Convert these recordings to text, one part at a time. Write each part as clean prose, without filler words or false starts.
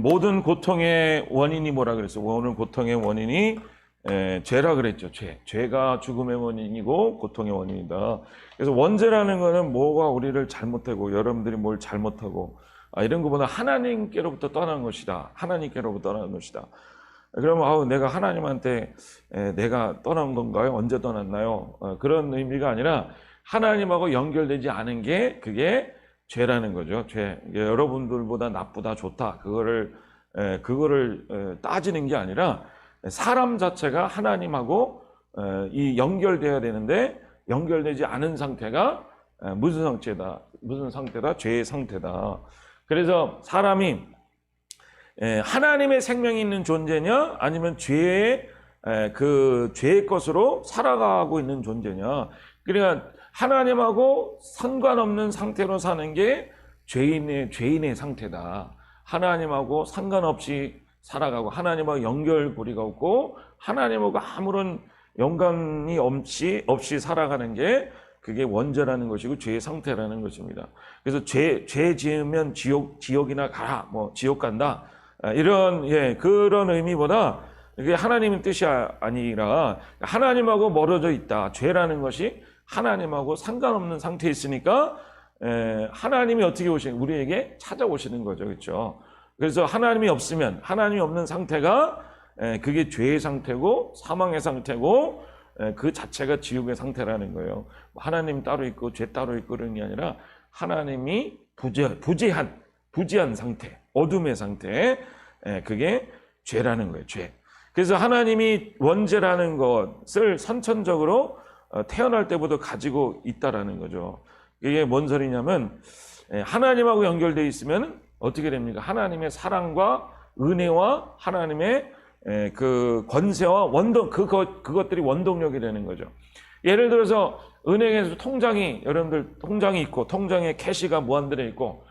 모든 고통의 원인이 뭐라 그랬어요? 모든 고통의 원인이 죄라 그랬죠. 죄가 죽음의 원인이고 고통의 원인이다. 그래서 원죄라는 거는 뭐가 우리를 잘못하고 여러분들이 뭘 잘못하고 이런 것보다 하나님께로부터 떠난 것이다. 하나님께로부터 떠난 것이다. 그러면 내가 하나님한테 내가 떠난 건가요? 언제 떠났나요? 그런 의미가 아니라 하나님하고 연결되지 않은 게 그게 죄라는 거죠. 죄. 여러분들보다 나쁘다, 좋다. 그거를 따지는 게 아니라 사람 자체가 하나님하고 이 연결돼야 되는데 연결되지 않은 상태가 무슨 상태다? 무슨 상태다? 죄의 상태다. 그래서 사람이 하나님의 생명이 있는 존재냐? 아니면 죄의 것으로 살아가고 있는 존재냐? 그러니까 하나님하고 상관없는 상태로 사는 게 죄인의 상태다. 하나님하고 상관없이 살아가고 하나님하고 연결고리가 없고 하나님하고 아무런 연관이 없이 살아가는 게 그게 원죄라는 것이고 죄의 상태라는 것입니다. 그래서 죄 지으면 지옥이나 가라, 지옥 간다. 이런 그런 의미보다 이게 하나님의 뜻이 아니라 하나님하고 멀어져 있다. 죄라는 것이 하나님하고 상관없는 상태에 있으니까 하나님이 어떻게 우리에게 찾아오시는 거죠. 그렇죠? 그래서 하나님이 없는 상태가 그게 죄의 상태고 사망의 상태고 그 자체가 지옥의 상태라는 거예요. 하나님 따로 있고 죄 따로 있고 그런 게 아니라 하나님이 부재한 상태, 어둠의 상태, 그게 죄라는 거예요. 죄. 그래서 하나님이 원죄라는 것을 선천적으로 태어날 때부터 가지고 있다라는 거죠. 이게 뭔 소리냐면 하나님하고 연결되어 있으면 어떻게 됩니까? 하나님의 사랑과 은혜와 하나님의 그 권세와 그것들이 원동력이 되는 거죠. 예를 들어서 은행에서 여러분들 통장이 있고 통장에 캐시가 무한대로 있고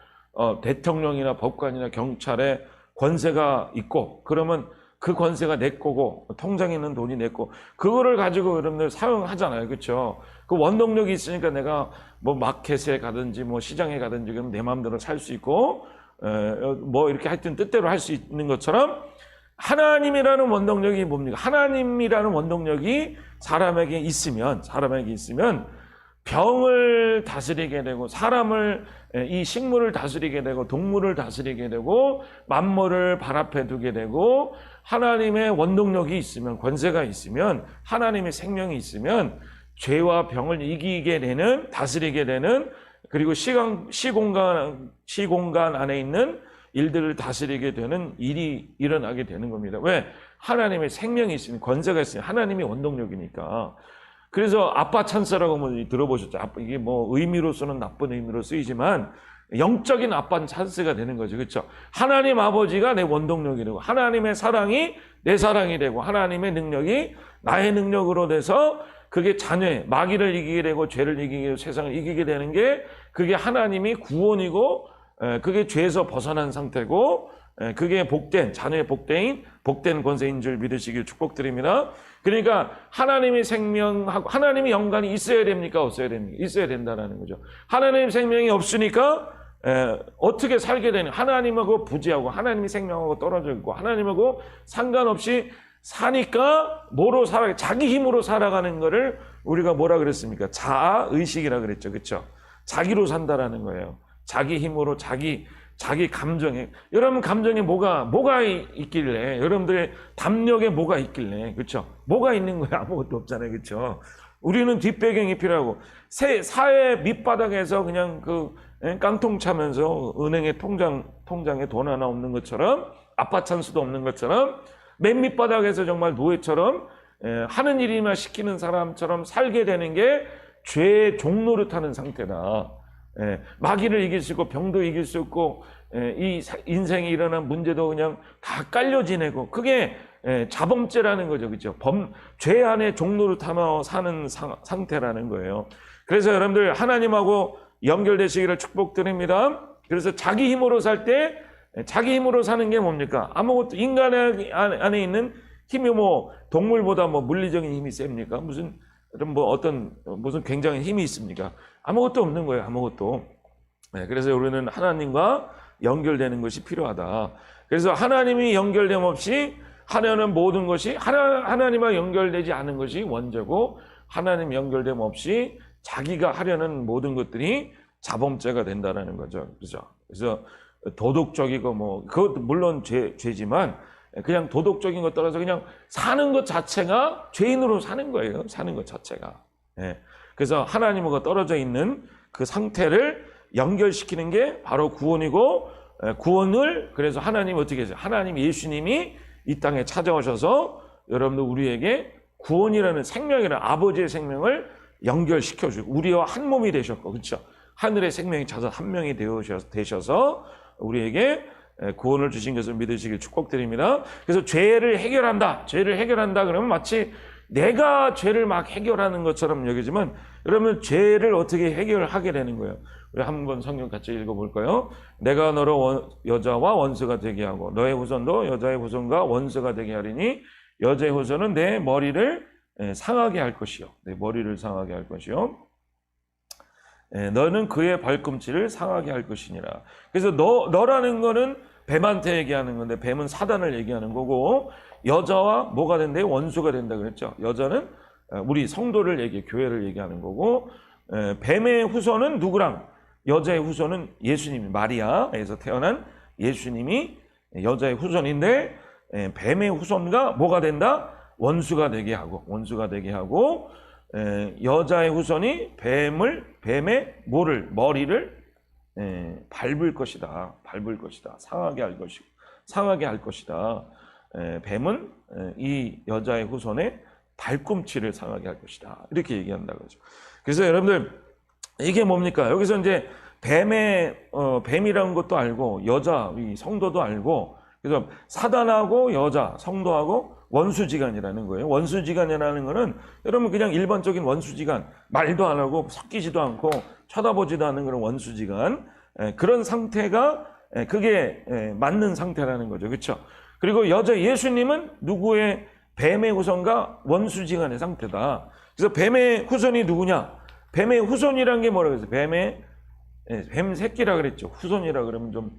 대통령이나 법관이나 경찰에 권세가 있고 그러면 그 권세가 내 거고 통장에 있는 돈이 내 거. 그거를 가지고 여러분들 사용하잖아요. 그렇죠? 그 원동력이 있으니까 내가 마켓에 가든지 시장에 가든지 그럼 내 마음대로 살 수 있고 이렇게 하여튼 뜻대로 할 수 있는 것처럼 하나님이라는 원동력이 뭡니까? 하나님이라는 원동력이 사람에게 있으면 병을 다스리게 되고 이 식물을 다스리게 되고 동물을 다스리게 되고 만물을 발 앞에 두게 되고 하나님의 원동력이 있으면 권세가 있으면 하나님의 생명이 있으면 죄와 병을 이기게 되는 다스리게 되는 그리고 시공간 안에 있는 일들을 다스리게 되는 일이 일어나게 되는 겁니다. 왜? 하나님의 생명이 있으면 권세가 있으면 하나님이 원동력이니까. 그래서 아빠 찬스라고 들어보셨죠? 이게 의미로서는 나쁜 의미로 쓰이지만 영적인 아빠 찬스가 되는 거죠. 그렇죠? 하나님 아버지가 내 원동력이 되고 하나님의 사랑이 내 사랑이 되고 하나님의 능력이 나의 능력으로 돼서 그게 마귀를 이기게 되고 죄를 이기게 되고 세상을 이기게 되는 게 그게 하나님이 구원이고 그게 죄에서 벗어난 상태고 그게 자녀의 복된 권세인 줄 믿으시길 축복드립니다. 그러니까 하나님의 생명하고 하나님의 연관이 있어야 됩니까? 없어야 됩니까? 있어야 된다는 거죠. 하나님의 생명이 없으니까 어떻게 살게 되는 하나님하고 부재하고 하나님의 생명하고 떨어져 있고 하나님하고 상관없이 사니까 자기 힘으로 살아가는 거를 우리가 뭐라 그랬습니까? 자아의식이라 그랬죠. 그렇죠? 자기로 산다라는 거예요. 자기 힘으로 자기 감정에 여러분 감정에 뭐가 있길래 여러분들의 담력에 뭐가 있길래 그렇죠? 뭐가 있는 거야? 아무것도 없잖아요. 그렇죠? 우리는 뒷배경이 필요하고 사회 밑바닥에서 그냥 깡통 차면서 은행에 통장에 돈 하나 없는 것처럼 아빠 찬스도 없는 것처럼 맨 밑바닥에서 정말 노예처럼 하는 일이나 시키는 사람처럼 살게 되는 게 죄의 종로를 타는 상태다. 마귀를 이길 수 있고 병도 이길 수 있고 이 인생에 일어난 문제도 그냥 다 깔려 지내고 그게 자범죄라는 거죠. 그렇죠? 죄 안에 종로를 타며 사는 상태라는 거예요. 그래서 여러분들 하나님하고 연결되시기를 축복드립니다. 그래서 자기 힘으로 살 때 자기 힘으로 사는 게 뭡니까? 아무것도 인간 안에 있는 힘이 동물보다 물리적인 힘이 셉니까? 무슨 굉장한 힘이 있습니까? 아무것도 없는 거예요. 아무것도. 그래서 우리는 하나님과 연결되는 것이 필요하다. 그래서 하나님이 연결됨 없이 하려는 모든 것이 하나님과 연결되지 않은 것이 원죄고, 하나님 연결됨 없이 자기가 하려는 모든 것들이 자범죄가 된다라는 거죠. 그죠? 그래서 도덕적이고 뭐 그것도 물론 죄지만 그냥 도덕적인 것 따라서 그냥 사는 것 자체가 죄인으로 사는 거예요. 사는 것 자체가. 예. 그래서 하나님과 떨어져 있는 그 상태를 연결시키는 게 바로 구원이고, 구원을 그래서 하나님 어떻게 해서 하나님 예수님이 이 땅에 찾아오셔서 여러분들 우리에게 구원이라는 생명이라는 아버지의 생명을 연결시켜주고 우리와 한 몸이 되셨고, 그렇죠? 하늘의 생명이 자서 한 명이 되셔서 우리에게 구원을 주신 것을 믿으시길 축복드립니다. 그래서 죄를 해결한다 그러면 마치 내가 죄를 막 해결하는 것처럼 여기지만, 여러분 죄를 어떻게 해결하게 되는 거예요? 우리 한번 성경 같이 읽어볼까요? 내가 너로 여자와 원수가 되게 하고 너의 후손도 여자의 후손과 원수가 되게 하리니 여자의 후손은 내 머리를 상하게 할 것이요. 내 머리를 상하게 할 것이요. 너는 그의 발꿈치를 상하게 할 것이니라. 그래서 너라는 거는 뱀한테 얘기하는 건데, 뱀은 사단을 얘기하는 거고, 여자와 뭐가 된대요? 원수가 된다 그랬죠. 여자는 우리 성도를 교회를 얘기하는 거고, 뱀의 후손은 누구랑? 여자의 후손은 예수님이, 마리아에서 태어난 예수님이 여자의 후손인데, 뱀의 후손과 뭐가 된다? 원수가 되게 하고 여자의 후손이 뱀의 머리를 밟을 것이다. 상하게 할 것이다. 뱀은 이 여자의 후손의 발꿈치를 상하게 할 것이다. 이렇게 얘기한다 그러죠. 그래서 여러분들 이게 뭡니까? 여기서 이제 뱀이라는 것도 알고, 여자, 이 성도도 알고, 그래서 사단하고 여자, 성도하고 원수지간이라는 거예요. 원수지간이라는 거는 여러분 그냥 일반적인 원수지간, 말도 안 하고 섞이지도 않고 쳐다보지도 않는 그런 원수지간, 그런 상태가 그게 맞는 상태라는 거죠. 그렇죠? 그리고 여자 예수님은 누구의? 뱀의 후손과 원수지간의 상태다. 그래서 뱀의 후손이 누구냐? 뱀의 후손이란 게 뭐라고 했어요? 뱀 새끼라 그랬죠. 후손이라 그러면 좀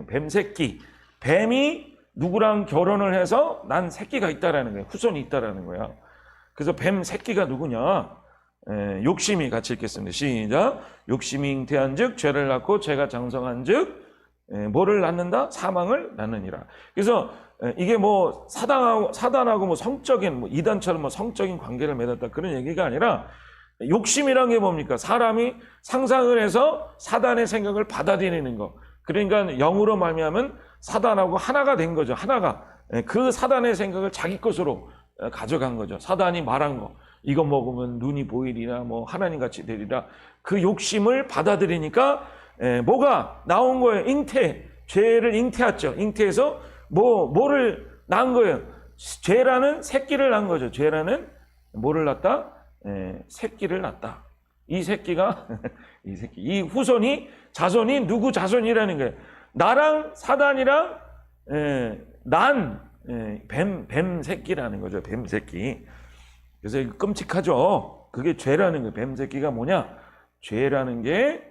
뱀 새끼. 뱀이 누구랑 결혼을 해서 난 새끼가 있다라는 거야. 후손이 있다라는 거야. 그래서 뱀 새끼가 누구냐? 욕심이, 같이 읽겠습니다. 시작. 욕심이 잉태한 즉 죄를 낳고 죄가 장성한 즉 뭐를 낳는다? 사망을 낳느니라. 그래서 이게 뭐 사단하고 뭐 성적인, 뭐 이단처럼 뭐 성적인 관계를 맺었다 그런 얘기가 아니라, 욕심이란 게 뭡니까? 사람이 상상을 해서 사단의 생각을 받아들이는 거. 그러니까 영으로 말미암은 사단하고 하나가 된 거죠. 하나가 그 사단의 생각을 자기 것으로 가져간 거죠. 사단이 말한 거, 이거 먹으면 눈이 보이리라, 뭐 하나님 같이 되리라, 그 욕심을 받아들이니까 뭐가 나온 거예요? 죄를 잉태했죠. 잉태해서 뭐를 낳은 거예요? 죄라는 새끼를 낳은 거죠. 죄라는 뭐를 낳다? 새끼를 낳다. 이 새끼가 이 후손이, 자손이 누구 자손이라는 거예요? 나랑 사단이랑 뱀 새끼라는 거죠. 뱀 새끼. 그래서 끔찍하죠. 그게 죄라는 거예요. 뱀 새끼가 뭐냐? 죄라는 게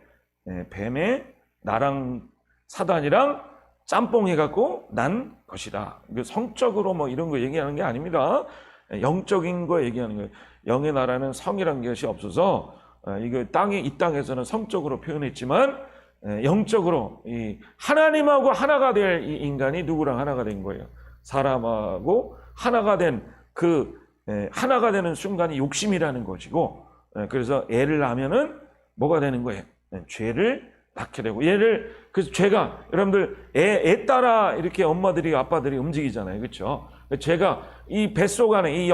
뱀의 나랑 사단이랑 짬뽕 해갖고 난 것이다. 성적으로 뭐 이런 거 얘기하는 게 아닙니다. 영적인 거 얘기하는 거예요. 영의 나라는 성이라는 것이 없어서, 이거 이 땅에서는 성적으로 표현했지만, 영적으로 이 하나님하고 하나가 될 이 인간이 누구랑 하나가 된 거예요? 사람하고 하나가 된 하나가 되는 순간이 욕심이라는 것이고, 그래서 애를 낳으면은 뭐가 되는 거예요? 죄를 낳게 되고, 그래서 죄가, 여러분들 애 따라 이렇게 엄마들이 아빠들이 움직이잖아요. 그렇죠? 죄가 이 뱃속 안에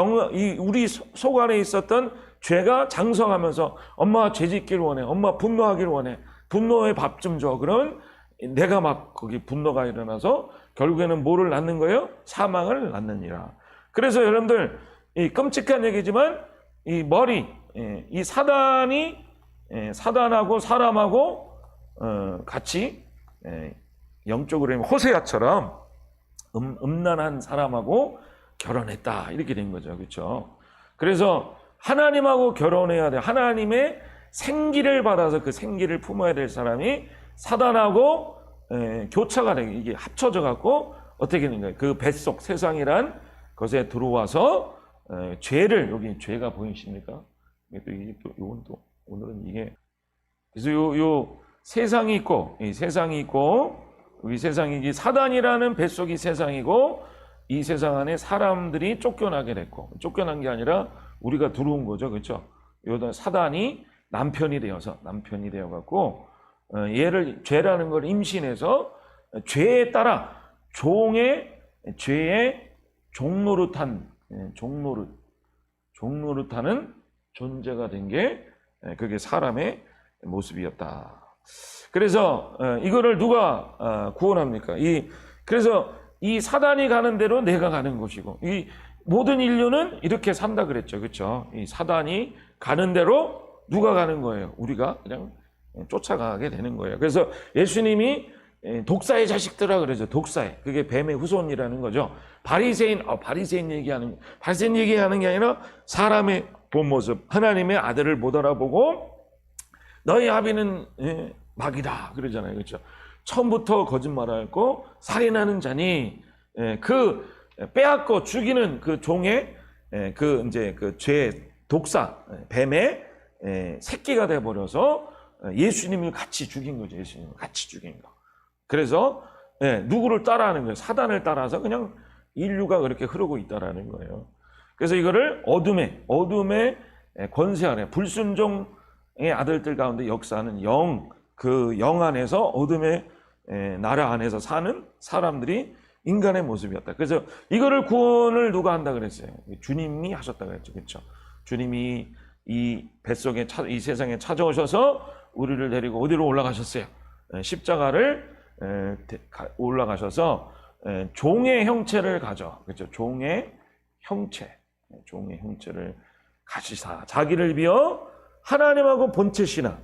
우리 속 안에 있었던 죄가 장성하면서, 엄마 죄짓기를 원해, 엄마 분노하기를 원해, 분노의 밥 좀 줘. 그러면 내가 막 거기 분노가 일어나서 결국에는 뭐를 낳는 거예요? 사망을 낳느니라. 그래서 여러분들 이 끔찍한 얘기지만, 이 머리, 이 사단하고 사람하고 같이 영적으로 호세아처럼 음란한 사람하고 결혼했다, 이렇게 된 거죠. 그렇죠? 그래서 하나님하고 결혼해야 돼. 하나님의 생기를 받아서 그 생기를 품어야 될 사람이 사단하고 교차가 되게 이게 합쳐져 갖고 어떻게 되는 거예요? 그 뱃속 세상이란 것에 들어와서 죄를 여기 죄가 보이십니까? 이게 또 이건 또 오늘은 이게 그래서 요 세상이 있고 이 세상이 있고 이 세상이 이 사단이라는 뱃속이 세상이고 이 세상 안에 사람들이 쫓겨나게 됐고 쫓겨난 게 아니라 우리가 들어온 거죠, 그렇죠? 요 사단이 남편이 되어 갖고 얘를 죄라는 걸 임신해서 죄에 따라 죄의 종노릇하는 존재가 된 게 그게 사람의 모습이었다. 그래서 이거를 누가 구원합니까? 그래서 이 사단이 가는 대로 내가 가는 것이고 이 모든 인류는 이렇게 산다 그랬죠, 그렇죠? 이 사단이 가는 대로 누가 가는 거예요? 우리가 그냥 쫓아가게 되는 거예요. 그래서 예수님이 독사의 자식들아 그러죠. 독사의 그게 뱀의 후손이라는 거죠. 바리새인 얘기하는 게 아니라 사람의 본 모습, 하나님의 아들을 못 알아보고 너희 아비는 마귀다 그러잖아요, 그렇죠? 처음부터 거짓말하고 살인하는 자니 그 빼앗고 죽이는 그 종의 그 죄 독사 뱀의 새끼가 돼 버려서 예수님을 같이 죽인 거죠. 예수님을 같이 죽인 거. 그래서 누구를 따라하는 거예요? 사단을 따라서 그냥 인류가 그렇게 흐르고 있다라는 거예요. 그래서 이거를 어둠의 권세 아래 불순종의 아들들 가운데 역사하는 그 영 안에서 어둠의 나라 안에서 사는 사람들이 인간의 모습이었다. 그래서 이거를 구원을 누가 한다 그랬어요? 주님이 하셨다 그랬죠. 그렇죠? 주님이 이 뱃속에 이 세상에 찾아오셔서 우리를 데리고 어디로 올라가셨어요? 십자가를 올라가셔서 종의 형체를 가져. 그렇죠? 종의 형체를 가지사 자기를 비어 하나님하고 본체시나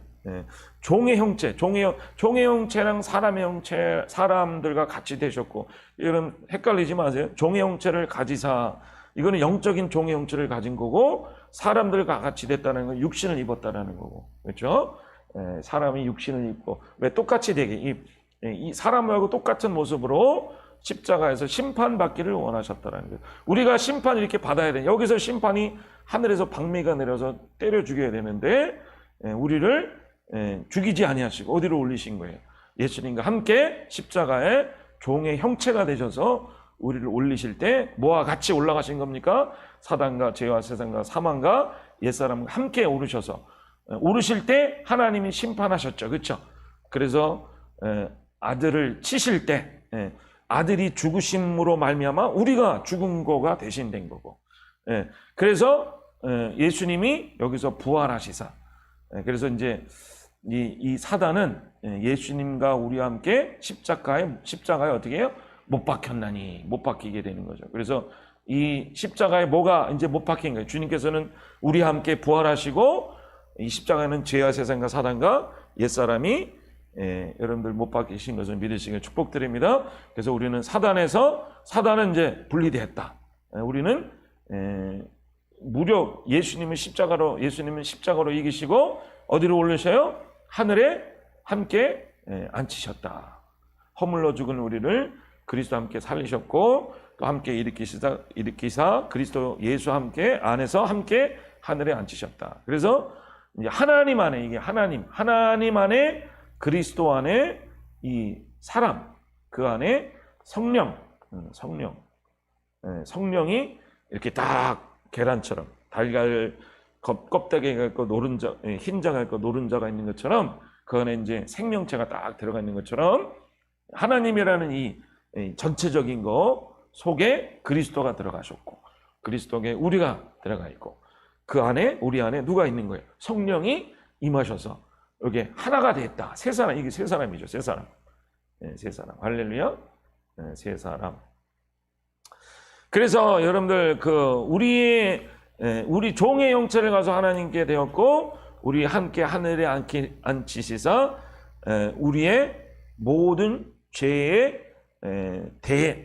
종의 형체랑 사람의 형체, 사람들과 같이 되셨고, 이런 헷갈리지 마세요. 종의 형체를 가지사, 이거는 영적인 종의 형체를 가진 거고, 사람들과 같이 됐다는 건 육신을 입었다는 거고, 그렇죠? 사람이 육신을 입고, 왜 똑같이 되게, 이 사람하고 똑같은 모습으로 십자가에서 심판받기를 원하셨다는 거예요. 우리가 심판 이렇게 받아야 돼. 여기서 심판이 하늘에서 방미가 내려서 때려 죽여야 되는데, 우리를 죽이지 아니하시고 어디로 올리신 거예요? 예수님과 함께 십자가에 종의 형체가 되셔서 우리를 올리실 때 뭐와 같이 올라가신 겁니까? 사단과 죄와 세상과 사망과 옛사람과 함께 오르셔서 오르실 때 하나님이 심판하셨죠. 그렇죠? 그래서 아들을 치실 때 아들이 죽으심으로 말미암아 우리가 죽은 거가 대신된 거고, 그래서 예수님이 여기서 부활하시사, 그래서 이제 이 사단은 예수님과 우리와 함께 십자가에 어떻게 해요? 못 박혔나니, 못 박히게 되는 거죠. 그래서 이 십자가에 뭐가 이제 못 박힌 거예요? 주님께서는 우리와 함께 부활하시고, 이 십자가는 죄와 세상과 사단과 옛사람이 여러분들 못 박히신 것을 믿으시길 축복드립니다. 그래서 우리는 사단은 이제 분리됐다. 우리는 무려 예수님은 십자가로 이기시고 어디로 올리셔요? 하늘에 함께 앉히셨다. 허물러 죽은 우리를 그리스도와 함께 살리셨고, 또 함께 일으키사 그리스도 예수 함께 안에서 함께 하늘에 앉히셨다. 그래서 이제 하나님 안에, 이게 하나님 안에, 그리스도 안에 이 사람, 그 안에 성령이 이렇게 딱 계란처럼 달걀 껍데기가 있고 흰자가 있고 노른자가 있는 것처럼 그 안에 이제 생명체가 딱 들어가 있는 것처럼 하나님이라는 이 전체적인 거 속에 그리스도가 들어가셨고, 그리스도에 우리가 들어가 있고, 그 안에 우리 안에 누가 있는 거예요? 성령이 임하셔서 여기 하나가 됐다. 세 사람, 이게 세 사람이죠. 세 사람. 할렐루야. 세 사람. 그래서 여러분들 우리 종의 형체를 가서 하나님께 되었고, 우리 함께 하늘에 앉히시사 우리의 모든 죄의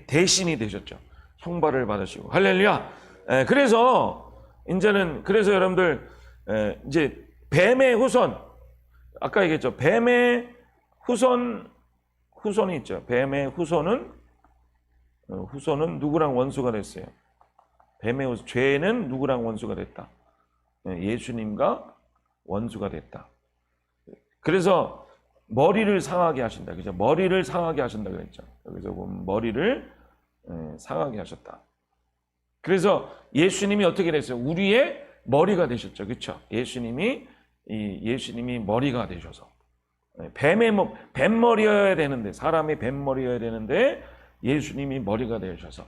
대신이 되셨죠. 형벌을 받으시고. 할렐루야. 그래서 여러분들 이제 뱀의 후손, 아까 얘기했죠. 뱀의 후손이 있죠. 뱀의 후손은 누구랑 원수가 됐어요? 뱀의 후손, 죄는 누구랑 원수가 됐다? 예수님과 원수가 됐다. 그래서 머리를 상하게 하신다. 그죠? 머리를 상하게 하신다 그랬죠. 여기서 보면 머리를 상하게 하셨다. 그래서 예수님이 어떻게 됐어요? 우리의 머리가 되셨죠. 그렇죠? 예수님이 머리가 되셔서 뱀머리여야 되는데, 사람이 뱀머리여야 되는데 예수님이 머리가 되셔서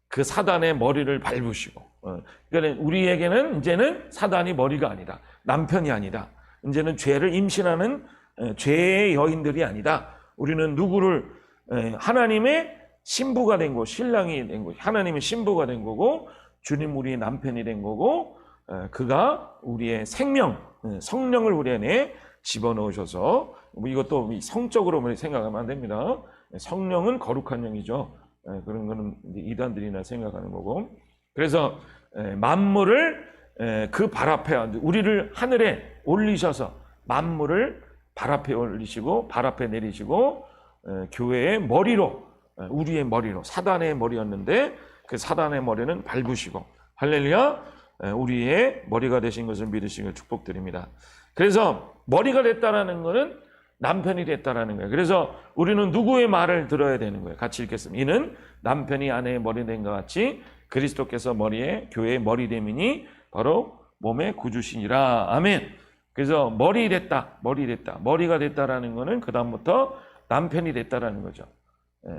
그 사단의 머리를 밟으시고, 그러니까 우리에게는 이제는 사단이 머리가 아니다. 남편이 아니다. 이제는 죄를 임신하는 죄의 여인들이 아니다. 우리는 누구를 하나님의 신부가 된 거, 신랑이 된 거, 하나님의 신부가 된 거고, 주님 우리의 남편이 된 거고, 그가 우리의 생명, 성령을 우리 안에 집어넣으셔서, 이것도 성적으로 생각하면 안 됩니다. 성령은 거룩한 영이죠. 그런 거는 이단들이나 생각하는 거고. 그래서 만물을 그 발 앞에, 우리를 하늘에 올리셔서 만물을 발 앞에 올리시고 발 앞에 내리시고, 교회의 머리로, 우리의 머리로, 사단의 머리였는데 그 사단의 머리는 밟으시고, 할렐루야, 우리의 머리가 되신 것을 믿으시길 축복드립니다. 그래서 머리가 됐다라는 것은 남편이 됐다라는 거예요. 그래서 우리는 누구의 말을 들어야 되는 거예요? 같이 읽겠습니다. 이는 남편이 아내의 머리 된 것 같이 그리스도께서 머리에, 교회의 머리 됨이니 바로 몸의 구주시니라. 아멘. 그래서 머리 됐다, 머리가 됐다라는 것은 그 다음부터 남편이 됐다라는 거죠.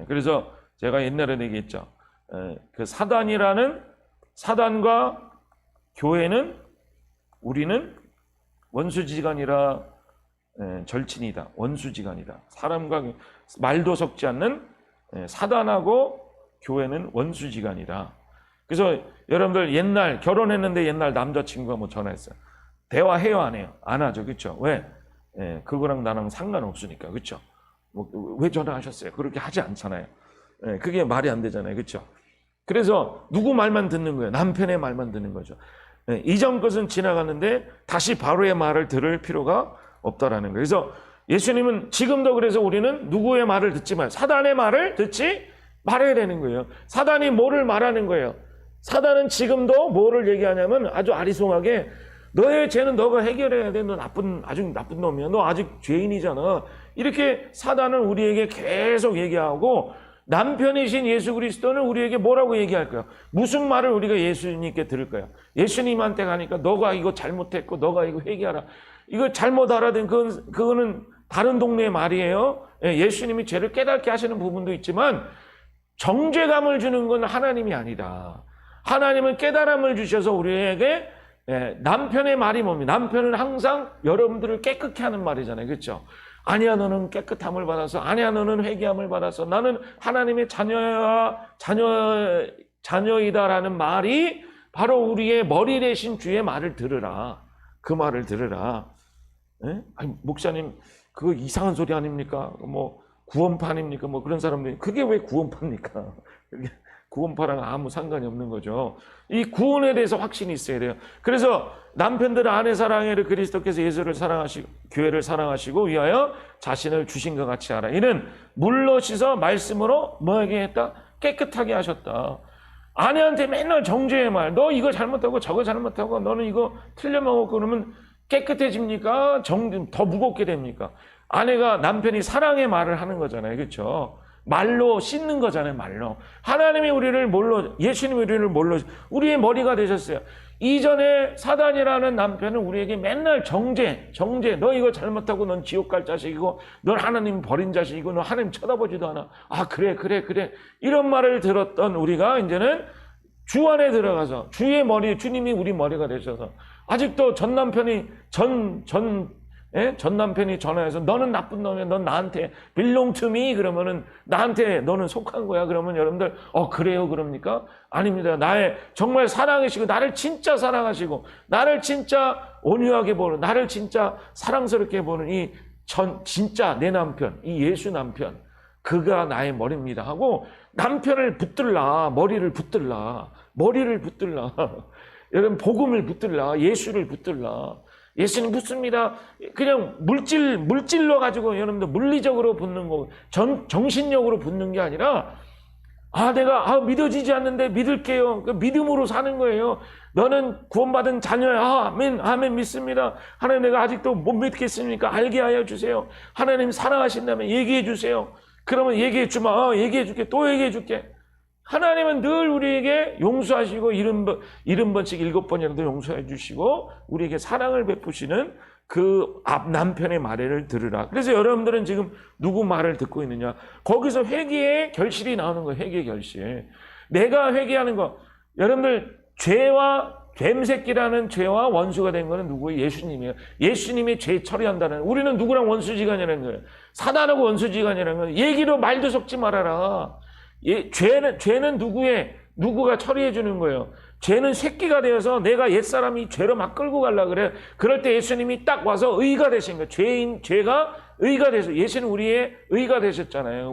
그래서 제가 옛날에 얘기했죠. 그 사단과 교회는, 우리는 원수지간이라, 절친이다, 원수지간이다. 사람과 말도 섞지 않는 사단하고 교회는 원수지간이다. 그래서 여러분들 옛날 결혼했는데 옛날 남자친구가 뭐 전화했어요. 대화해요, 안 해요? 안 하죠. 그렇죠? 왜? 그거랑 나랑 상관없으니까. 그렇죠? 왜 전화하셨어요? 그렇게 하지 않잖아요. 그게 말이 안 되잖아요. 그렇죠? 그래서 누구 말만 듣는 거예요? 남편의 말만 듣는 거죠. 이전 것은 지나갔는데 다시 바로의 말을 들을 필요가 없다라는 거예요. 그래서 예수님은 지금도, 그래서 우리는 누구의 말을 듣지 말아요. 사단의 말을 듣지 말아야 되는 거예요. 사단이 뭐를 말하는 거예요? 사단은 지금도 뭐를 얘기하냐면 아주 아리송하게, 너의 죄는 너가 해결해야 돼. 너 아주 나쁜 놈이야. 너 아직 죄인이잖아. 이렇게 사단은 우리에게 계속 얘기하고, 남편이신 예수 그리스도는 우리에게 뭐라고 얘기할까요? 무슨 말을 우리가 예수님께 들을까요? 예수님한테 가니까 너가 이거 잘못했고 너가 이거 회개하라. 이거 잘못 알아듣는 그거는 다른 동네의 말이에요. 예수님이 죄를 깨닫게 하시는 부분도 있지만 정죄감을 주는 건 하나님이 아니다. 하나님은 깨달음을 주셔서 우리에게, 남편의 말이 뭡니까? 남편은 항상 여러분들을 깨끗게 하는 말이잖아요. 그렇죠? 아니야, 너는 깨끗함을 받아서, 아니야, 너는 회개함을 받아서, 나는 하나님의 자녀이다라는 말이 바로 우리의 머리 대신 주의 말을 들으라. 그 말을 들으라. 아니, 목사님, 그거 이상한 소리 아닙니까? 뭐 구원파 아닙니까? 뭐 그런 사람들이, 그게 왜 구원파입니까? 구원파랑 아무 상관이 없는 거죠. 이 구원에 대해서 확신이 있어야 돼요. 그래서 남편들은 아내 사랑해를 그리스도께서 예수를 사랑하시고 교회를 사랑하시고 위하여 자신을 주신 것 같이 하라. 이는 물로 씻어 말씀으로 뭐하게 했다? 깨끗하게 하셨다. 아내한테 맨날 정죄의 말, 너 이거 잘못하고 저거 잘못하고 너는 이거 틀려먹었고 그러면 깨끗해집니까? 더 무겁게 됩니까? 아내가, 남편이 사랑의 말을 하는 거잖아요. 그렇죠? 말로 씻는 거잖아요. 말로. 하나님이 우리를 뭘로, 예수님이 우리를 뭘로, 우리의 머리가 되셨어요. 이전에 사단이라는 남편은 우리에게 맨날 정죄, 너 이거 잘못하고 넌 지옥 갈 자식이고 넌 하나님 버린 자식이고 넌 하나님 쳐다보지도 않아. 아, 그래 이런 말을 들었던 우리가 이제는 주 안에 들어가서 주의 머리, 주님이 우리 머리가 되셔서, 아직도 전 남편이 전화해서 너는 나쁜 놈이야. 넌 나한테 belong to me. 그러면은 나한테 너는 속한 거야. 그러면 여러분들 그래요 그럽니까? 아닙니다. 나의 정말 사랑하시고 나를 진짜 사랑하시고 나를 진짜 온유하게 보는, 나를 진짜 사랑스럽게 보는 이 진짜 내 남편, 이 예수 남편, 그가 나의 머리입니다 하고 남편을 붙들라. 머리를 붙들라. 여러분 복음을 붙들라. 예수를 붙들라. 예수님 붙습니다. 그냥 물질로 가지고 여러분들 물리적으로 붙는 거, 정신력으로 붙는 게 아니라 내가 믿어지지 않는데 믿을게요. 그 믿음으로 사는 거예요. 너는 구원받은 자녀야. 아멘, 아멘 믿습니다. 하나님 내가 아직도 못 믿겠습니까? 알게 하여 주세요. 하나님 사랑하신다면 얘기해 주세요. 그러면 얘기해 주마. 얘기해 줄게. 또 얘기해 줄게. 하나님은 늘 우리에게 용서하시고 70번씩 7번이라도 용서해 주시고 우리에게 사랑을 베푸시는 그 앞 남편의 말을 들으라. 그래서 여러분들은 지금 누구 말을 듣고 있느냐? 거기서 회개의 결실이 나오는 거예요. 회개의 결실. 내가 회개하는 거. 여러분들 뱀새끼라는 죄와 원수가 된 거는 누구예요? 예수님이에요. 예수님이 죄 처리한다는. 우리는 누구랑 원수지간이라는 거예요. 사단하고 원수지간이라는 거예요. 얘기로 말도 섞지 말아라. 죄는 누구가 처리해 주는 거예요. 죄는 새끼가 되어서 내가 옛사람이 죄로 막 끌고 가려고 그래. 그럴 때 예수님이 딱 와서 의가 되신 거예요. 죄가 의가 되셔. 예수는 우리의 의가 되셨잖아요.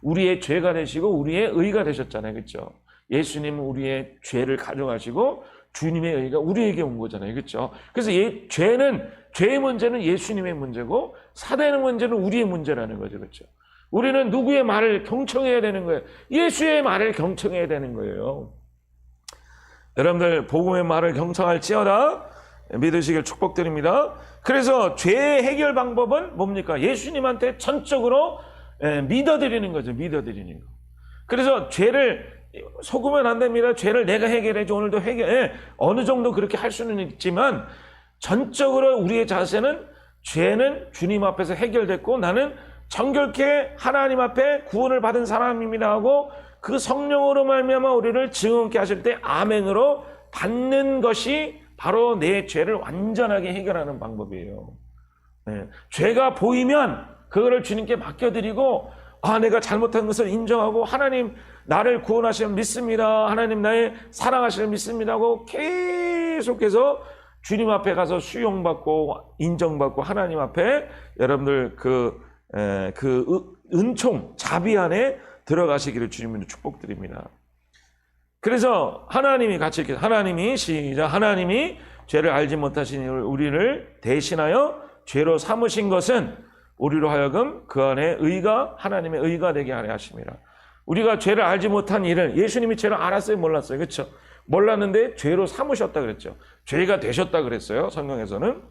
우리의 죄가 되시고 우리의 의가 되셨잖아요. 그렇죠? 예수님은 우리의 죄를 가져가시고 주님의 의가 우리에게 온 거잖아요. 그렇죠? 그래서 죄의 문제는 예수님의 문제고 사단의 문제는 우리의 문제라는 거죠. 그렇죠? 우리는 누구의 말을 경청해야 되는 거예요? 예수의 말을 경청해야 되는 거예요. 여러분들 복음의 말을 경청할지어다 믿으시길 축복드립니다. 그래서 죄의 해결 방법은 뭡니까? 예수님한테 전적으로 믿어드리는 거죠. 믿어드리는 거. 그래서 죄를 속으면 안 됩니다. 죄를 내가 해결해줘. 오늘도 해결해. 어느 정도 그렇게 할 수는 있지만 전적으로 우리의 자세는 죄는 주님 앞에서 해결됐고 나는 정결케 하나님 앞에 구원을 받은 사람입니다 하고 그 성령으로 말미암아 우리를 증언케 하실 때 아멘으로 받는 것이 바로 내 죄를 완전하게 해결하는 방법이에요. 죄가 보이면 그거를 주님께 맡겨드리고 내가 잘못한 것을 인정하고 하나님 나를 구원하시면 믿습니다. 하나님 나의 사랑하시면 믿습니다 하고 계속해서 주님 앞에 가서 수용받고 인정받고 하나님 앞에 여러분들 그 은총 자비 안에 들어가시기를 주님으로 축복드립니다. 그래서 하나님이 같이 이렇게 하나님이 죄를 알지 못하신 우리를 대신하여 죄로 삼으신 것은 우리로 하여금 그 안에 하나님의 의가 되게 하려 하십니다. 우리가 죄를 알지 못한 일을 예수님이 죄를 알았어요, 몰랐어요? 그렇죠? 몰랐는데 죄로 삼으셨다 그랬죠. 죄가 되셨다 그랬어요, 성경에서는.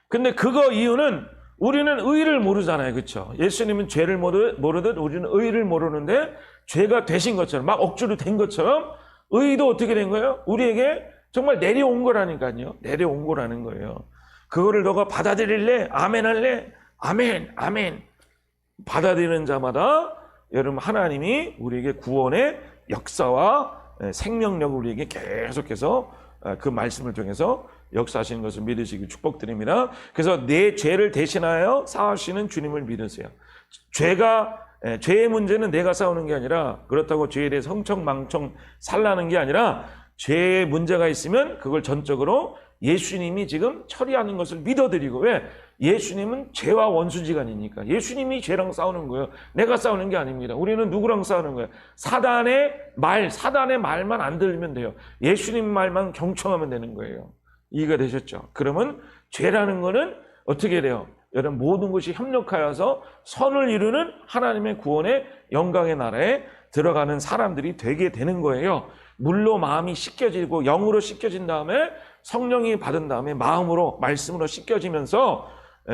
근데 그거 이유는 우리는 의를 모르잖아요. 그렇죠? 예수님은 죄를 모르듯 우리는 의를 모르는데 죄가 되신 것처럼 막 억지로 된 것처럼 의도 어떻게 된 거예요? 우리에게 정말 내려온 거라니까요. 내려온 거라는 거예요. 그거를 너가 받아들일래? 아멘 할래? 아멘, 아멘. 받아들이는 자마다 여러분 하나님이 우리에게 구원의 역사와 생명력을 우리에게 계속해서 그 말씀을 통해서 역사하시는 것을 믿으시기 축복드립니다. 그래서 내 죄를 대신하여 사하시는 주님을 믿으세요. 죄의 문제는 내가 싸우는 게 아니라 그렇다고 죄에 대해서 흥청망청 살라는 게 아니라 죄의 문제가 있으면 그걸 전적으로 예수님이 지금 처리하는 것을 믿어드리고 왜? 예수님은 죄와 원수지간이니까 예수님이 죄랑 싸우는 거예요. 내가 싸우는 게 아닙니다. 우리는 누구랑 싸우는 거예요? 사단의 말만 안 들으면 돼요. 예수님 말만 경청하면 되는 거예요. 이해가 되셨죠? 그러면 죄라는 거는 어떻게 돼요? 여러분 모든 것이 협력하여서 선을 이루는 하나님의 구원의 영광의 나라에 들어가는 사람들이 되게 되는 거예요. 물로 마음이 씻겨지고 영으로 씻겨진 다음에 성령이 받은 다음에 마음으로 말씀으로 씻겨지면서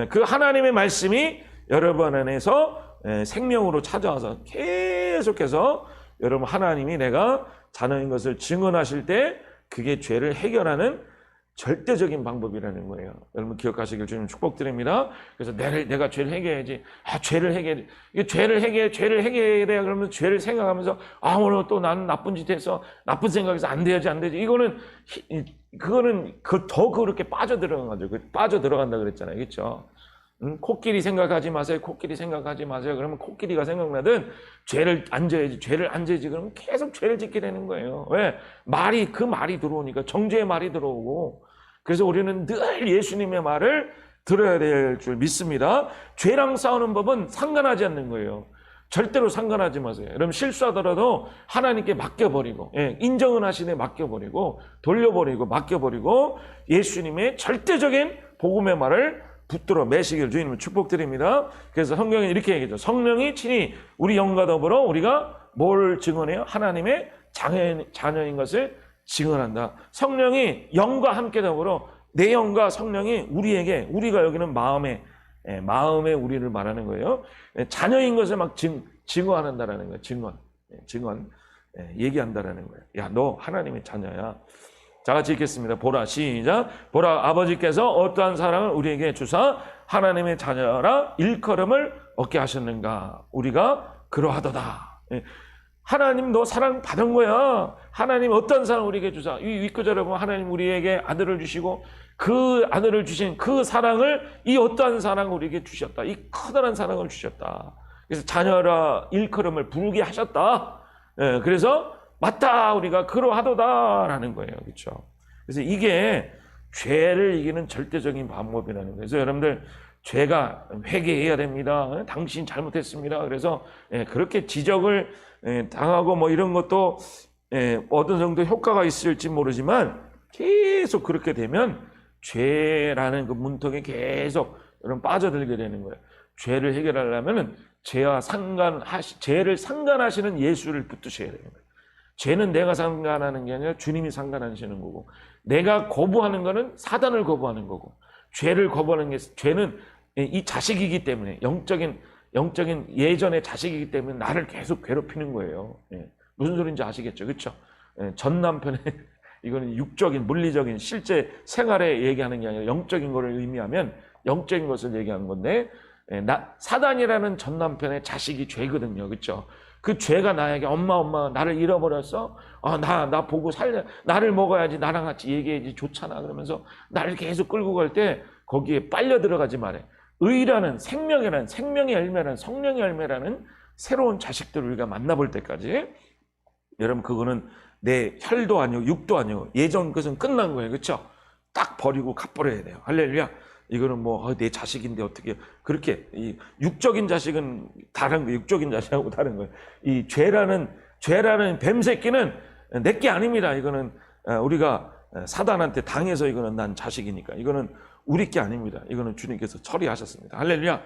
그 하나님의 말씀이 여러분 안에서 생명으로 찾아와서 계속해서 여러분 하나님이 내가 자녀인 것을 증언하실 때 그게 죄를 해결하는 절대적인 방법이라는 거예요. 여러분 기억하시길 주님 축복드립니다. 그래서 내가 죄를 해결해야지. 죄를 해결해야 돼. 그러면 죄를 생각하면서 오늘 또 나는 나쁜 짓 해서 나쁜 생각해서 안 되지. 그거는 더 그렇게 빠져들어간 거죠. 빠져들어간다 그랬잖아요. 그렇죠? 코끼리 생각하지 마세요. 그러면 코끼리가 생각나든 죄를 안 져야지. 그러면 계속 죄를 짓게 되는 거예요. 왜? 그 말이 들어오니까 정죄의 말이 들어오고. 그래서 우리는 늘 예수님의 말을 들어야 될 줄 믿습니다. 죄랑 싸우는 법은 상관하지 않는 거예요. 절대로 상관하지 마세요. 여러분 실수하더라도 하나님께 맡겨버리고, 인정은 하시네 맡겨버리고, 돌려버리고 맡겨버리고, 예수님의 절대적인 복음의 말을 붙들어 매시기를 주님을 축복드립니다. 그래서 성경에 이렇게 얘기하죠. 성령이 친히 우리 영과 더불어 우리가 뭘 증언해요? 하나님의 자녀인 것을 증언한다. 성령이 영과 함께 더불어 내 영과 성령이 우리에게, 우리가 여기는 마음의 우리를 말하는 거예요. 자녀인 것을 막 증언한다라는 거예요. 증언. 얘기한다라는 거예요. 야, 너 하나님의 자녀야. 자, 같이 읽겠습니다. 보라, 시작. 보라, 아버지께서 어떠한 사랑을 우리에게 주사 하나님의 자녀라 일컬음을 얻게 하셨는가. 우리가 그러하도다. 하나님 너 사랑 받은 거야. 하나님 어떤 사랑 우리에게 주사. 이 윗구절에 보면 하나님 우리에게 아들을 주시고 그 아들을 주신 그 사랑을, 이 어떠한 사랑을 우리에게 주셨다. 이 커다란 사랑을 주셨다. 그래서 자녀라 일컬음을 부르게 하셨다. 그래서 맞다, 우리가 그러하도다라는 거예요. 그렇죠? 그래서 이게 죄를 이기는 절대적인 방법이라는 거예요. 그래서 여러분들 죄가 회개해야 됩니다. 당신 잘못했습니다. 그래서 그렇게 지적을 당하고 뭐 이런 것도 어느 정도 효과가 있을지 모르지만 계속 그렇게 되면 죄라는 그 문턱에 계속 여러분 빠져들게 되는 거예요. 죄를 해결하려면은 죄를 상관하시는 예수를 붙드셔야 되는 거예요. 죄는 내가 상관하는 게 아니라 주님이 상관하시는 거고, 내가 거부하는 거는 사단을 거부하는 거고, 죄를 거부하는 게, 죄는 이 자식이기 때문에, 영적인 예전의 자식이기 때문에 나를 계속 괴롭히는 거예요. 무슨 소리인지 아시겠죠? 그렇죠? 전 남편의 이거는 육적인, 물리적인, 실제 생활에 얘기하는 게 아니라 영적인 거를 의미하면 영적인 것을 얘기하는 건데, 사단이라는 전 남편의 자식이 죄거든요. 그렇죠? 그 죄가 나에게 엄마 나를 잃어버렸어? 나 보고 살려, 나를 먹어야지, 나랑 같이 얘기해야지, 좋잖아. 그러면서 나를 계속 끌고 갈 때 거기에 빨려 들어가지 말아요. 의라는, 생명이라는, 생명의 열매라는, 성령의 열매라는 새로운 자식들을 우리가 만나볼 때까지, 여러분 그거는 내 혈도 아니고 육도 아니고 예전 것은 끝난 거예요. 그렇죠? 딱 버리고 갚버려야 돼요. 할렐루야. 이거는 뭐 내 자식인데 어떻게 그렇게, 이 육적인 자식은 다른 거, 육적인 자식하고 다른 거예요. 이 죄라는 뱀새끼는 내게 아닙니다. 이거는 우리가 사단한테 당해서 이거는 난 자식이니까 이거는 우리 게 아닙니다. 이거는 주님께서 처리하셨습니다. 할렐루야.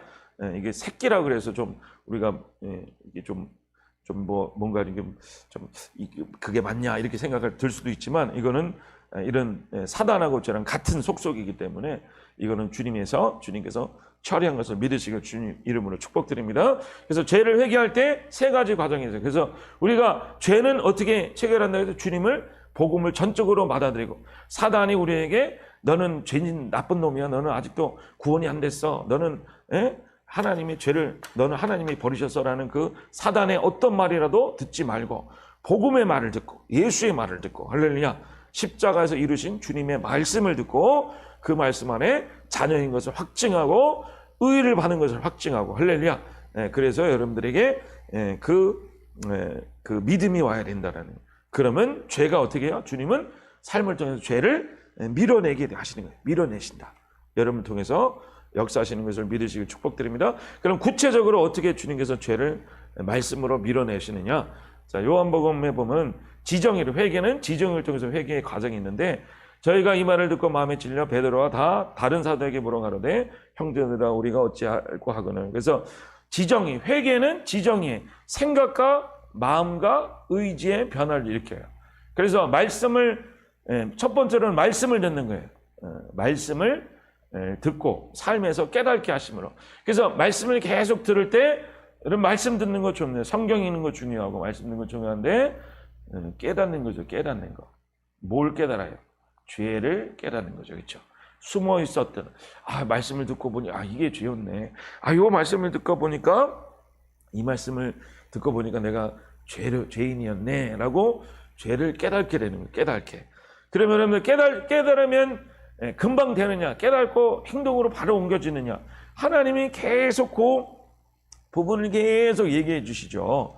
이게 새끼라 그래서 좀 우리가 이게 좀 뭔가 이게 좀 그게 맞냐 이렇게 생각을 들 수도 있지만, 이거는 이런 사단하고 저랑 같은 속속이기 때문에 이거는 주님께서 처리한 것을 믿으시길 주님 이름으로 축복드립니다. 그래서 죄를 회개할 때 세 가지 과정이 있어요. 그래서 우리가 죄는 어떻게 체결한다 해서 주님을, 복음을 전적으로 받아들이고, 사단이 우리에게 너는 죄인 나쁜 놈이야, 너는 아직도 구원이 안 됐어, 너는 하나님의 죄를 너는 하나님이 버리셨어라는 그 사단의 어떤 말이라도 듣지 말고 복음의 말을 듣고 예수의 말을 듣고, 할렐루야, 십자가에서 이루신 주님의 말씀을 듣고 그 말씀 안에 자녀인 것을 확증하고 의를 받는 것을 확증하고, 할렐루야. 그래서 여러분들에게 그 믿음이 와야 된다라는. 그러면 죄가 어떻게 해요? 주님은 삶을 통해서 죄를 밀어내게 하시는 거예요. 밀어내신다. 여러분을 통해서 역사하시는 것을 믿으시길 축복드립니다. 그럼 구체적으로 어떻게 주님께서 죄를 말씀으로 밀어내시느냐? 자, 요한복음에 보면 지정의를, 회개는 지정을 통해서 회개의 과정이 있는데, 저희가 이 말을 듣고 마음에 찔려 베드로와 다 다른 사도에게 물어가로되 형제들아 우리가 어찌할꼬 하거늘. 그래서 지정의, 회개는 지정의 생각과 마음과 의지의 변화를 일으켜요. 그래서 말씀을, 첫 번째로는 말씀을 듣는 거예요. 말씀을 듣고 삶에서 깨닫게 하심으로. 그래서 말씀을 계속 들을 때, 여러분 말씀 듣는 거 좋네요. 성경 읽는 거 중요하고 말씀 듣는 거 중요한데, 깨닫는 거죠. 깨닫는 거. 뭘 깨달아요? 죄를 깨닫는 거죠. 그렇죠? 숨어 있었던, 말씀을 듣고 보니 이게 죄였네. 요 말씀을 듣고 보니까, 이 말씀을 듣고 보니까 내가 죄인이었네 라고 죄를 깨닫게 되는 거예요. 깨닫게. 그러면 여러분들 깨달으면 금방 되느냐, 깨닫고 행동으로 바로 옮겨지느냐, 하나님이 계속 그 부분을 계속 얘기해 주시죠.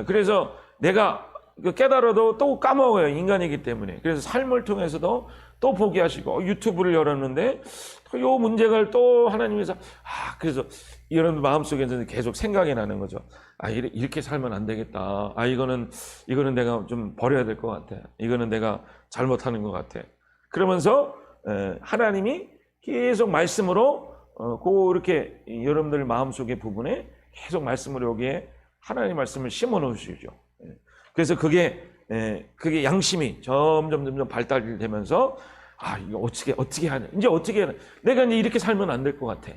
그래서 내가 깨달아도 또 까먹어요. 인간이기 때문에. 그래서 삶을 통해서도 또 보게 하시고, 유튜브를 열었는데 요 문제가 또 하나님께서 그래서 여러분 마음속에서 계속 생각이 나는 거죠. 아, 이렇게 살면 안 되겠다. 아, 이거는 내가 좀 버려야 될 것 같아. 이거는 내가 잘못하는 것 같아. 그러면서 하나님이 계속 말씀으로 이렇게 여러분들 마음속의 부분에 계속 말씀으로 여기에 하나님 말씀을 심어 놓으시죠. 그래서 그게 양심이 점점 발달되면서 아, 이거 어떻게 하냐. 이제 어떻게 하냐. 내가 이제 이렇게 살면 안 될 것 같아.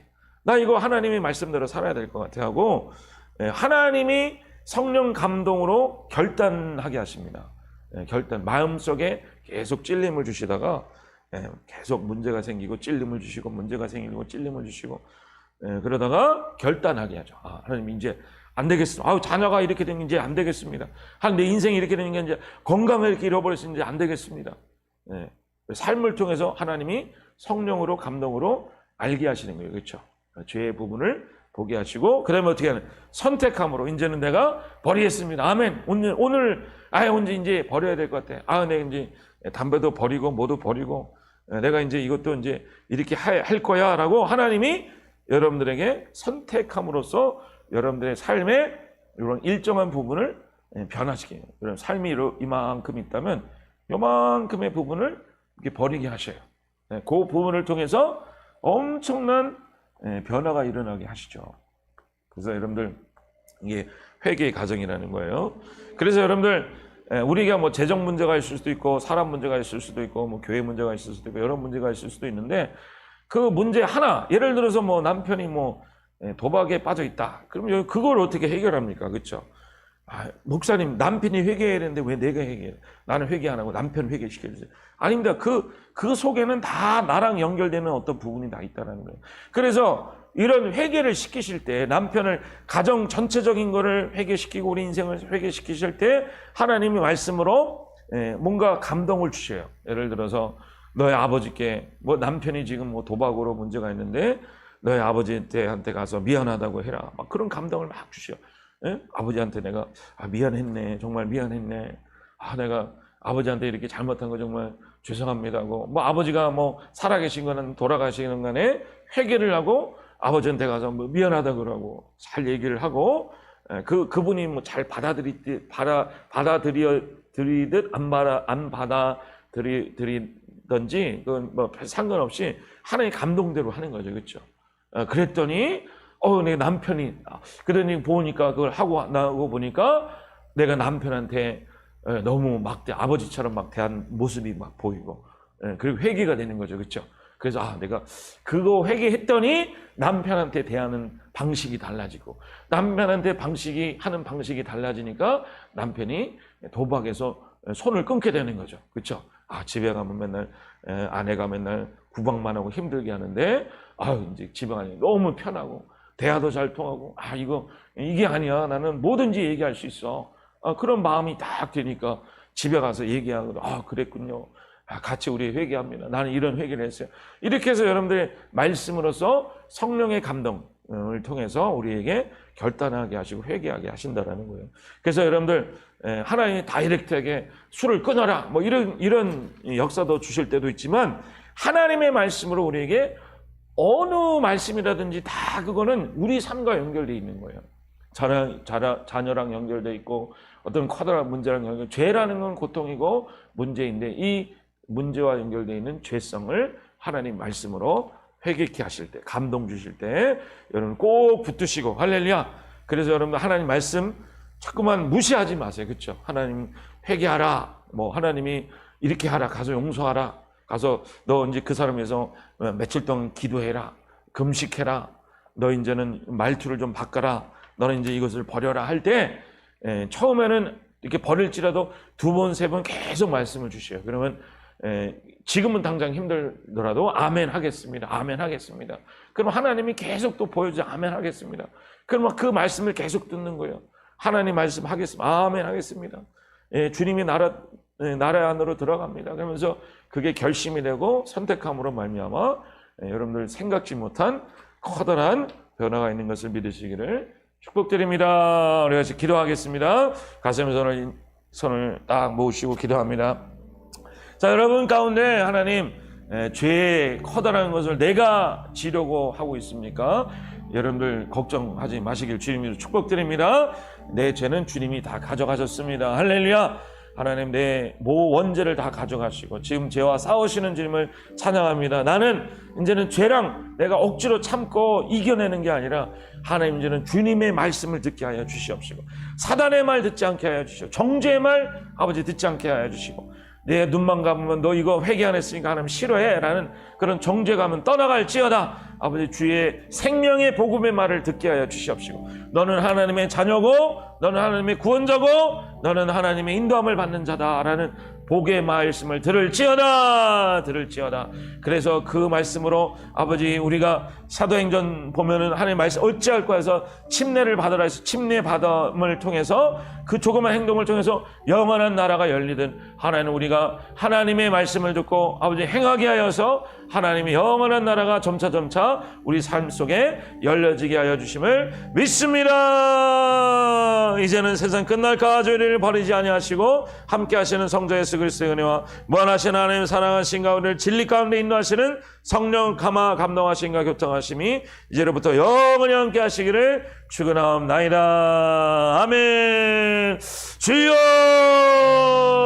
나 이거 하나님의 말씀대로 살아야 될 것 같아 하고 하나님이 성령 감동으로 결단하게 하십니다. 결단, 마음속에 계속 찔림을 주시다가 계속 문제가 생기고 찔림을 주시고 문제가 생기고 찔림을 주시고 그러다가 결단하게 하죠. 아, 하나님 이제 안 되겠어. 아우, 자녀가 이렇게 된 게 이제 안 되겠습니다. 내 인생이 이렇게 되는 게 이제 건강을 이렇게 잃어버렸으니 이제 안 되겠습니다. 삶을 통해서 하나님이 성령으로 감동으로 알게 하시는 거예요. 그렇죠? 죄의 부분을 보게 하시고 그다음에 어떻게 하는? 선택함으로 이제는 내가 버리겠습니다. 아멘. 오늘 언제 이제 버려야 될 것 같아. 아, 내가 이제 담배도 버리고 뭐도 버리고 내가 이제 이것도 이제 이렇게 할 거야라고 하나님이 여러분들에게 선택함으로써 여러분들의 삶의 이런 일정한 부분을 변화시켜요. 여러분 삶이 이만큼 있다면 요만큼의 부분을 이렇게 버리게 하셔요. 그 부분을 통해서 엄청난 변화가 일어나게 하시죠. 그래서 여러분들 이게 회개의 과정이라는 거예요. 그래서 여러분들 우리가 뭐 재정 문제가 있을 수도 있고 사람 문제가 있을 수도 있고 뭐 교회 문제가 있을 수도 있고 여러 문제가 있을 수도 있는데 그 문제 하나 예를 들어서 뭐 남편이 뭐 도박에 빠져 있다. 그럼 그걸 어떻게 해결합니까? 그렇죠? 아, 목사님 남편이 회개해야 되는데 왜 내가 회개해? 나는 회개 안 하고 남편 회개시켜주세요. 아닙니다. 그 속에는 다 나랑 연결되는 어떤 부분이 다 있다는 거예요. 그래서 이런 회개를 시키실 때 남편을 가정 전체적인 거를 회개시키고 우리 인생을 회개시키실 때 하나님이 말씀으로 뭔가 감동을 주셔요. 예를 들어서 너의 아버지께 뭐 남편이 지금 뭐 도박으로 문제가 있는데 너의 아버지한테 가서 미안하다고 해라. 막 그런 감동을 막 주셔. 아버지한테 내가 미안했네. 정말 미안했네. 내가 아버지한테 이렇게 잘못한 거 정말 죄송합니다고. 뭐 아버지가 뭐 살아계신 거는 돌아가시는 간에 회개를 하고 아버지한테 가서 뭐 미안하다 그러고 잘 얘기를 하고 그분이 뭐 잘 받아들이듯 안 받아들이든지 그건 뭐 상관없이 하나님 감동대로 하는 거죠. 그렇죠? 그랬더니 내 남편이 그러니 보니까 그걸 하고 나고 보니까 내가 남편한테 너무 아버지처럼 막 대한 모습이 막 보이고 그리고 회개가 되는 거죠. 그렇죠? 그래서 내가 그거 회개했더니 남편한테 대하는 방식이 달라지고 남편한테 하는 방식이 달라지니까 남편이 도박에서 손을 끊게 되는 거죠. 그렇죠? 집에 가면 맨날 아내가 맨날 구박만 하고 힘들게 하는데 이제 집에 가니 너무 편하고 대화도 잘 통하고 이게 아니야. 나는 뭐든지 얘기할 수 있어. 그런 마음이 딱 되니까 집에 가서 얘기하고 그랬군요. 같이 우리 회개합니다. 나는 이런 회개를 했어요. 이렇게 해서 여러분들의 말씀으로서 성령의 감동을 통해서 우리에게 결단하게 하시고 회개하게 하신다라는 거예요. 그래서 여러분들 하나님이 다이렉트하게 술을 끊어라 뭐 이런 역사도 주실 때도 있지만 하나님의 말씀으로 우리에게 어느 말씀이라든지 다 그거는 우리 삶과 연결되어 있는 거예요. 자녀랑 연결되어 있고 어떤 커다란 문제랑 죄라는 건 고통이고 문제인데 이 문제와 연결되어 있는 죄성을 하나님 말씀으로 회개케 하실 때 감동 주실 때 여러분 꼭 붙드시고 할렐루야. 그래서 여러분 하나님 말씀 자꾸만 무시하지 마세요. 그렇죠? 하나님 회개하라. 뭐 하나님이 이렇게 하라. 가서 용서하라. 가서 너 이제 그 사람에서 며칠 동안 기도해라. 금식해라. 너 이제는 말투를 좀 바꿔라. 너는 이제 이것을 버려라 할 때 처음에는 이렇게 버릴지라도 두 번, 세 번 계속 말씀을 주셔요. 그러면 지금은 당장 힘들더라도 아멘 하겠습니다. 아멘 하겠습니다. 그럼 하나님이 계속 또 보여주죠. 아멘 하겠습니다. 그럼 그 말씀을 계속 듣는 거예요. 하나님 말씀 하겠습니다. 아멘 하겠습니다. 주님이 나라 안으로 들어갑니다. 그러면서 그게 결심이 되고 선택함으로 말미암아 여러분들 생각지 못한 커다란 변화가 있는 것을 믿으시기를 축복드립니다. 우리 같이 기도하겠습니다. 가슴에 손을 딱 모으시고 기도합니다. 자, 여러분 가운데 하나님 죄의 커다란 것을 내가 지려고 하고 있습니까? 여러분들 걱정하지 마시길 주님으로 축복드립니다. 내 죄는 주님이 다 가져가셨습니다. 할렐루야. 하나님 내 모 원죄를 다 가져가시고 지금 죄와 싸우시는 주님을 찬양합니다. 나는 이제는 죄랑 내가 억지로 참고 이겨내는 게 아니라 하나님 이제는 주님의 말씀을 듣게 하여 주시옵시고 사단의 말 듣지 않게 하여 주시고 정죄의 말 아버지 듣지 않게 하여 주시고 내 눈만 감으면 너 이거 회개 안 했으니까 하나님 싫어해 라는 그런 정죄감은 떠나갈지어다. 아버지 주의 생명의 복음의 말을 듣게 하여 주시옵시고 너는 하나님의 자녀고 너는 하나님의 구원자고 너는 하나님의 인도함을 받는 자다라는 복의 말씀을 들을지어다. 그래서 그 말씀으로 아버지 우리가 사도행전 보면은 하나님 말씀 어찌할 거야 해서 침례를 받으라 해서 침례 받음을 통해서 그 조그만 행동을 통해서 영원한 나라가 열리든 하나님 우리가 하나님의 말씀을 듣고 아버지 행하게 하여서 하나님의 영원한 나라가 점차 우리 삶 속에 열려지게 하여 주심을 믿습니다. 이제는 세상 끝날까지 우리를 버리지 아니하시고 함께 하시는 성자 예수 그리스도의 은혜와 무한하신 하나님 사랑하신가 우리를 진리 가운데 인도하시는 성령 감동하신가 교통하심이 이제로부터 영원히 함께 하시기를 축원하옵나이다. 아멘. 주여